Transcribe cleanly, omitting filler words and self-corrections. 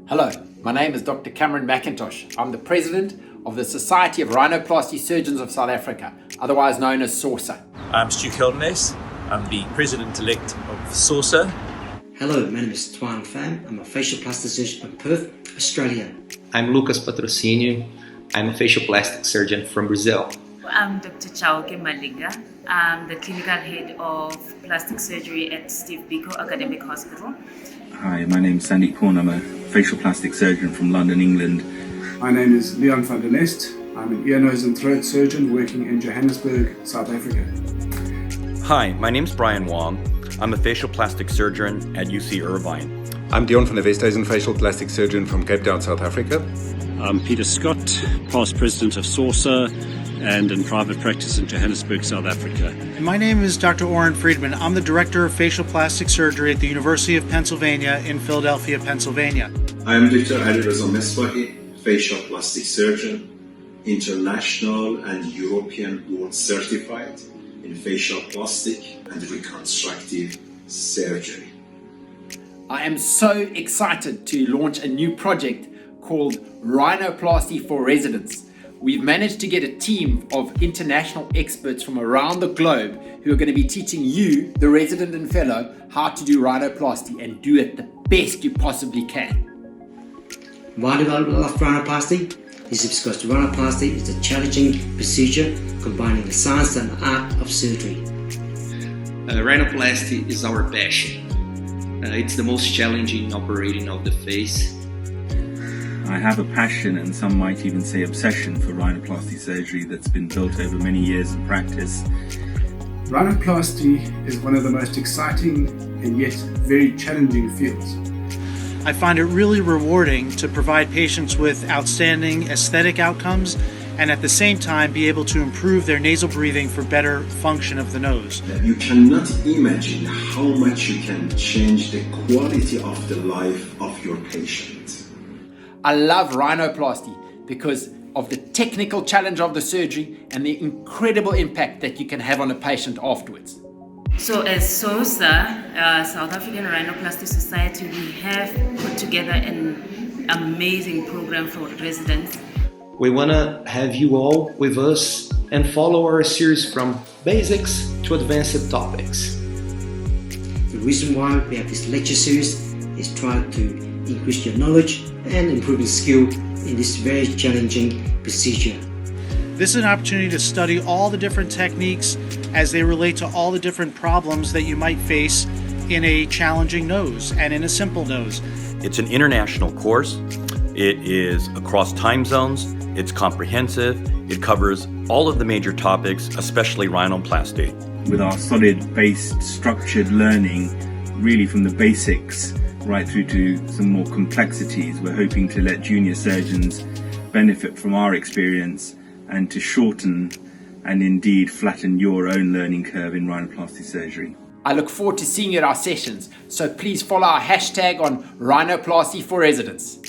Hello, my name is Dr Cameron McIntosh. I'm the President of the Society of Rhinoplasty Surgeons of South Africa, otherwise known as SORSSA. I'm Stuart Geldenhuys. I'm the President-elect of SORSSA. Hello, my name is Tuan V. I'm a facial plastic surgeon from Perth, Australia. I'm Lucas Patrocinio. I'm a facial plastic surgeon from Brazil. I'm Dr Chauke-Malinga. I'm the clinical head of plastic surgery at Santdeep Paun Academic Hospital. Hi, my name is Santdeep Paun. I'm a facial plastic surgeon from London, England. My name is Deon van Der Westhuizen. I'm an ear, nose and throat surgeon working in Johannesburg, South Africa. Hi, my name is Brian Wong. I'm a facial plastic surgeon at UC Irvine. I'm Deon van Der Westhuizen, facial plastic surgeon from Cape Town, South Africa. I'm Peter Scott, past president of SORSSA and in private practice in Johannesburg, South Africa. My name is Dr. Oren Friedman. I'm the director of facial plastic surgery at the University of Pennsylvania in Philadelphia, Pennsylvania. I am Dr. Alirez Mesbahi, facial plastic surgeon, international and European board certified in facial plastic and reconstructive surgery. I am so excited to launch a new project called Rhinoplasty for Residents. We've managed to get a team of international experts from around the globe who are going to be teaching you, the resident and fellow, how to do rhinoplasty and do it the best you possibly can. Why do I love rhinoplasty? This is because rhinoplasty is a challenging procedure combining the science and art of surgery. Rhinoplasty is our passion. It's the most challenging operating of the face. I have a passion, and some might even say obsession, for rhinoplasty surgery that's been built over many years of practice. Rhinoplasty is one of the most exciting and yet very challenging fields. I find it really rewarding to provide patients with outstanding aesthetic outcomes and at the same time be able to improve their nasal breathing for better function of the nose. You cannot imagine how much you can change the quality of the life of your patient. I love rhinoplasty because of the technical challenge of the surgery and the incredible impact that you can have on a patient afterwards. So as SORSSA, South African Rhinoplasty Society, we have put together an amazing program for residents. We want to have you all with us and follow our series from basics to advanced topics. The reason why we have this lecture series is trying to increase your knowledge and improving skill in this very challenging procedure. This is an opportunity to study all the different techniques as they relate to all the different problems that you might face in a challenging nose and in a simple nose. It's an international course. It is across time zones. It's comprehensive. It covers all of the major topics, especially rhinoplasty. With our solid-based structured learning, really from the basics right through to some more complexities, we're hoping to let junior surgeons benefit from our experience and to shorten and indeed flatten your own learning curve in rhinoplasty surgery. I look forward to seeing you at our sessions, so please follow our hashtag on Rhinoplasty for Residents.